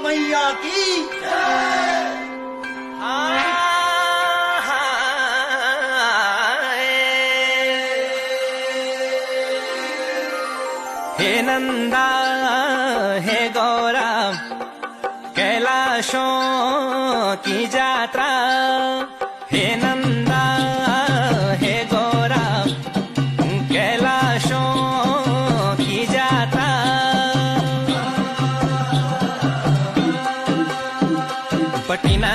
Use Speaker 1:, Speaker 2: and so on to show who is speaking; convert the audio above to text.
Speaker 1: मैया की
Speaker 2: हे नंदा हे गौरा कैलाशों की यात्रा हे नंदा हे गौरा कैलाशों की यात्रा पटिना